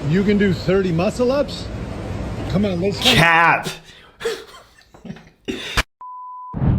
You can do 30 muscle ups? Come on, let's Cap.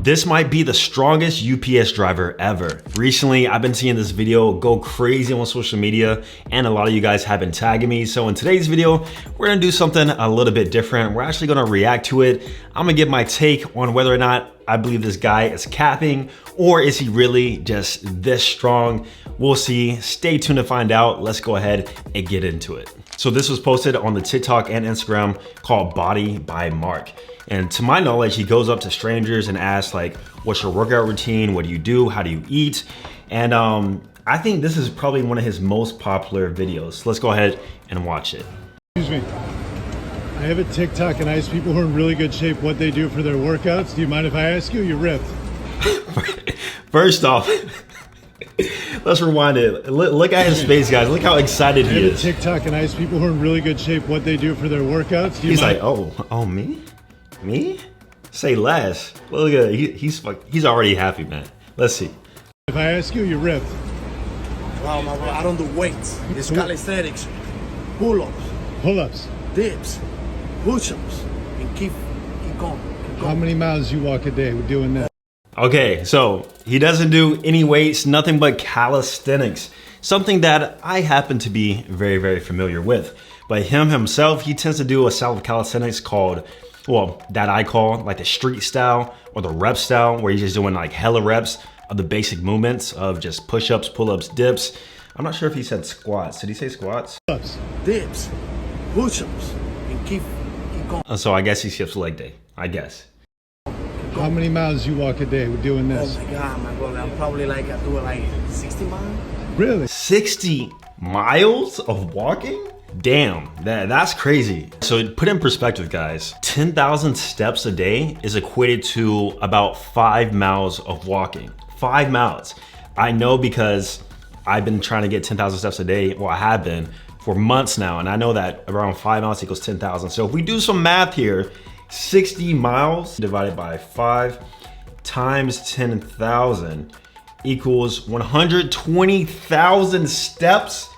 This might be the strongest UPS driver ever. Recently, I've been seeing this video go crazy on social media, and a lot of you guys have been tagging me. So in today's video, we're gonna do something a little bit different. We're actually gonna react to it. I'm gonna give my take on whether or not I believe this guy is capping, or is he really just this strong? We'll see. Stay tuned to find out. Let's go ahead and get into it. So this was posted on the TikTok and Instagram called Body by Mark. And to my knowledge, he goes up to strangers and asks like, what's your workout routine? What do you do? How do you eat? And I think this is probably one of his most popular videos. Let's go ahead and watch it. Excuse me. I have a TikTok and I ask people who are in really good shape what they do for their workouts. Do you mind if I ask you? You're ripped. First off, let's rewind it. Look at his face, guys. Look how excited he is. I have a TikTok and I ask people who are in really good shape what they do for their workouts. Do you He's mind? like, oh, me? Me? Say less. Look at he's already happy, man. Let's see. If I ask you, you're ripped. Wow, my bro, I don't do weights. It's calisthenics, pull-ups, Pull-ups. dips, push-ups, and keep going. How many miles you walk a day with doing that? Okay, so he doesn't do any weights, nothing but calisthenics. Something that I happen to be very, very familiar with. But him himself, he tends to do a style of calisthenics called, well, that I call like the street style or the rep style, where he's just doing like hella reps of the basic movements of just push-ups, pull-ups, dips. I'm not sure if he said squats. Did he say squats? Pull-ups. Dips, push-ups, and keep going. So I guess he skips leg day, I guess. How many miles you walk a day with doing Oh this? my God, my brother, I'm probably like, I do like 60 miles. Really? 60 miles of walking? Damn, that's crazy. So put in perspective, guys, 10,000 steps a day is equated to about 5 miles of walking. 5 miles. I know because I've been trying to get 10,000 steps a day. Well, I have been for months now. And I know that around 5 miles equals 10,000. So if we do some math here, 60 miles divided by 5 times 10,000 equals 120,000 steps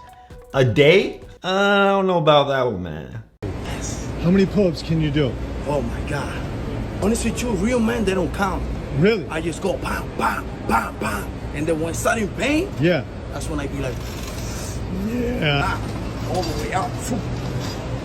a day. I don't know about that one, man. Yes. How many pull-ups can you do? Oh my God. Honestly, with you, real men, they don't count. Really? I just go bam, bam, bam, bam. And then when I start in pain, Yeah. that's when I be like, Yeah. all the way out.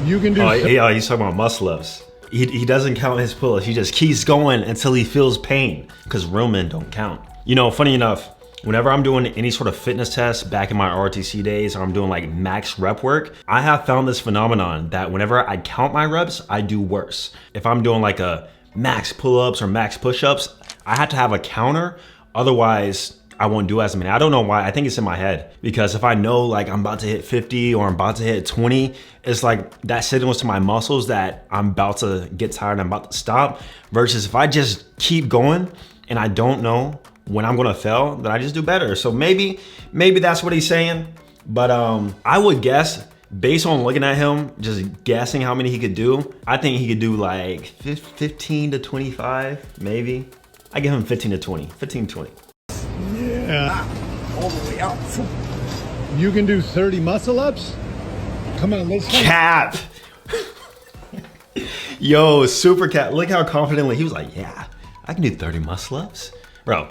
You can do. Oh, yeah, he's talking about muscle ups. He doesn't count his pull-ups. He just keeps going until he feels pain, because real men don't count. You know, funny enough, whenever I'm doing any sort of fitness test back in my ROTC days, or I'm doing like max rep work, I have found this phenomenon that whenever I count my reps, I do worse. If I'm doing like a max pull-ups or max push-ups, I have to have a counter. Otherwise, I won't do as many. I don't know why. I think it's in my head, because if I know like I'm about to hit 50 or I'm about to hit 20, it's like that signals to my muscles that I'm about to get tired and I'm about to stop. Versus if I just keep going and I don't know when I'm gonna fail, then I just do better. So maybe that's what he's saying. But I would guess, based on looking at him, just guessing how many he could do, I think he could do like 15 to 25, maybe. I give him 15 to 20, 15 to 20. Yeah. All the way out. You can do 30 muscle ups? Come on, let's Cap. Yo, super cat. Look how confidently he was like, yeah, I can do 30 muscle ups. Bro,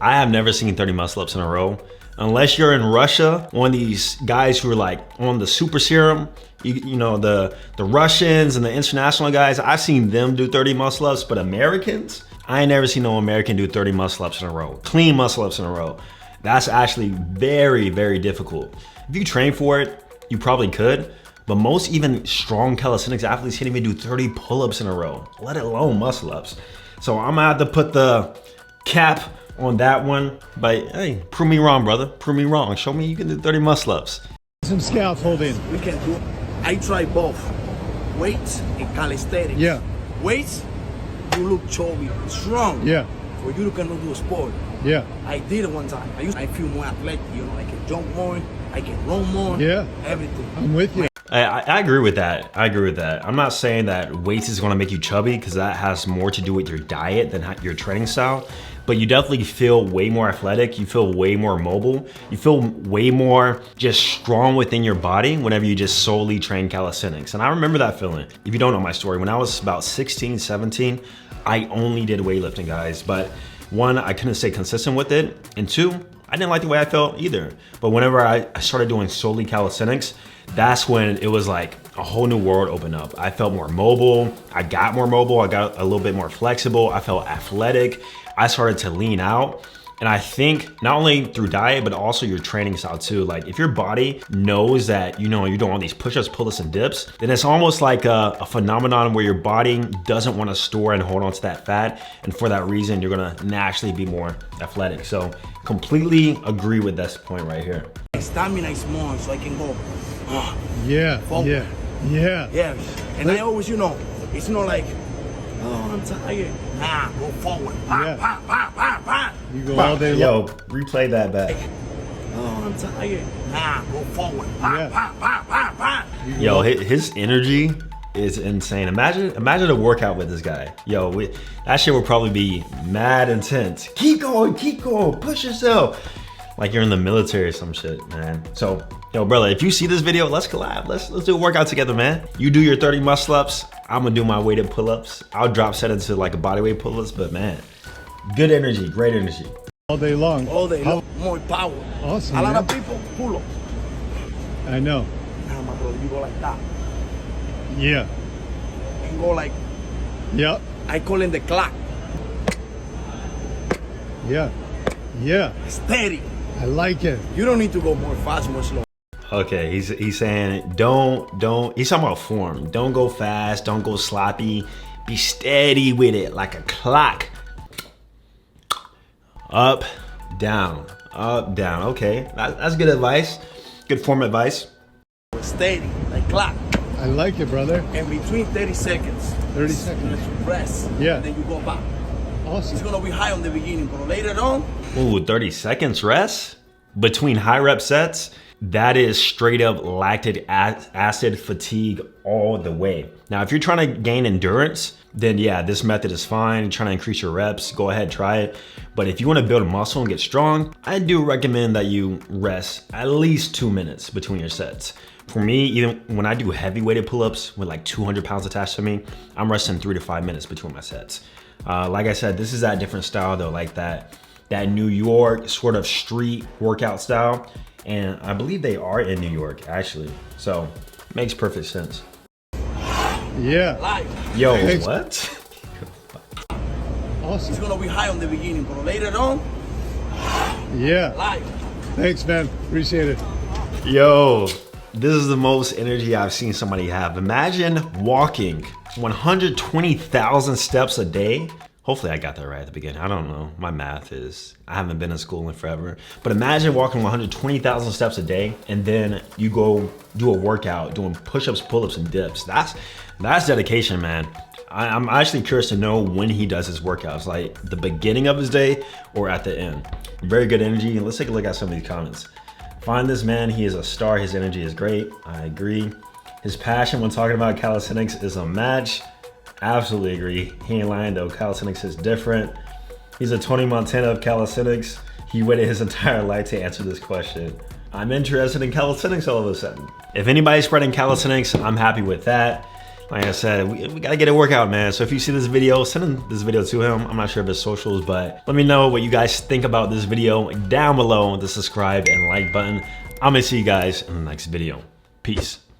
I have never seen 30 muscle ups in a row. Unless you're in Russia, one of these guys who are like on the super serum, you know, the Russians and the international guys, I've seen them do 30 muscle ups, but Americans, I ain't never seen no American do 30 muscle ups in a row, clean muscle ups in a row. That's actually very, very difficult. If you train for it, you probably could, but most even strong calisthenics athletes can't even do 30 pull-ups in a row, let alone muscle ups. So I'm gonna have to put the cap on that one, but hey, prove me wrong, brother. Prove me wrong. Show me you can do 30 muscle ups. some scaffolding. We can do, I try both, weights and calisthenics. Yeah. Weights, you look chubby, strong. Yeah. For you to cannot do a sport. Yeah. I did it one time. I feel more athletic, you know, I can jump more, I can run more. Yeah. Everything. I'm with you. I agree with that. I agree with that. I'm not saying that weights is gonna make you chubby because that has more to do with your diet than your training style. But you definitely feel way more athletic. You feel way more mobile. You feel way more just strong within your body whenever you just solely train calisthenics. And I remember that feeling. If you don't know my story, when I was about 16, 17, I only did weightlifting, guys. But one, I couldn't stay consistent with it. And two, I didn't like the way I felt either. But whenever I started doing solely calisthenics, that's when it was like a whole new world opened up. I felt more mobile. I got more mobile. I got a little bit more flexible. I felt athletic. I started to lean out. And I think not only through diet, but also your training style too. Like if your body knows that, you know, you're doing all these push-ups, pull-ups, and dips, then it's almost like a phenomenon where your body doesn't want to store and hold on to that fat. And for that reason, you're gonna naturally be more athletic. So completely agree with this point right here. Stamina is more, so I can go. Yeah, Forward. yeah. Yeah, and I always, you know, it's not like, oh, I'm tired. Nah, go forward. Yeah. You go all day long. Yo, replay that back. Oh, I'm tired. Nah, go forward. Yeah. Yo, his energy is insane. Imagine a workout with this guy. Yo, that shit would probably be mad intense. Keep going, push yourself. Like you're in the military or some shit, man. So, yo, brother, if you see this video, let's collab. Let's do a workout together, man. You do your 30 muscle ups. I'm gonna do my weighted pull-ups. I'll drop set into like a bodyweight pull-ups, but man, good energy, great energy. All day long. All day long, more power. Awesome, A lot man. of people pull up. I know. Nah, my brother, you go like that. Yeah. And go like, Yep. I call it the clock. Yeah. Yeah. Steady. I like it. You don't need to go more fast, more slow. Okay, he's saying don't, he's talking about form. Don't go fast, don't go sloppy. Be steady with it like a clock. Up, down, up, down. Okay, that's good advice. Good form advice. Steady, like clock. I like it, brother. And between 30 seconds. 30 seconds. Rest. Yeah. Then you go back. Awesome. It's gonna be high on the beginning, but later on. Ooh, 30 seconds rest between high rep sets. That is straight up lactic acid fatigue all the way. Now, if you're trying to gain endurance, then yeah, this method is fine. You're trying to increase your reps, go ahead, try it. But if you want to build a muscle and get strong, I do recommend that you rest at least 2 minutes between your sets. For me, even when I do heavy weighted pull-ups with like 200 pounds attached to me, I'm resting 3 to 5 minutes between my sets. Like I said, this is that different style though, like that New York sort of street workout style. And I believe they are in New York, actually. So, makes perfect sense. Yeah. Live. Yo, Thanks. what? Awesome. It's gonna be high on the beginning, but later on. Yeah. Live. Thanks, man. Appreciate it. Yo, this is the most energy I've seen somebody have. Imagine walking 120,000 steps a day. Hopefully I got that right at the beginning. I don't know. My math is, I haven't been in school in forever. But imagine walking 120,000 steps a day and then you go do a workout doing push-ups, pull-ups, and dips. That's dedication, man. I'm actually curious to know when he does his workouts, like the beginning of his day or at the end. Very good energy. And let's take a look at some of these comments. Find this man, he is a star. His energy is great. I agree. His passion when talking about calisthenics is unmatched. Absolutely agree. He ain't lying though. Calisthenics is different. He's a Tony Montana of calisthenics. He waited his entire life to answer this question. I'm interested in calisthenics all of a sudden. If anybody's spreading calisthenics, I'm happy with that. Like I said, we gotta get a workout, man. So if you see this video, send this video to him. I'm not sure of his socials, but let me know what you guys think about this video down below with the subscribe and like button. I'm gonna see you guys in the next video. Peace.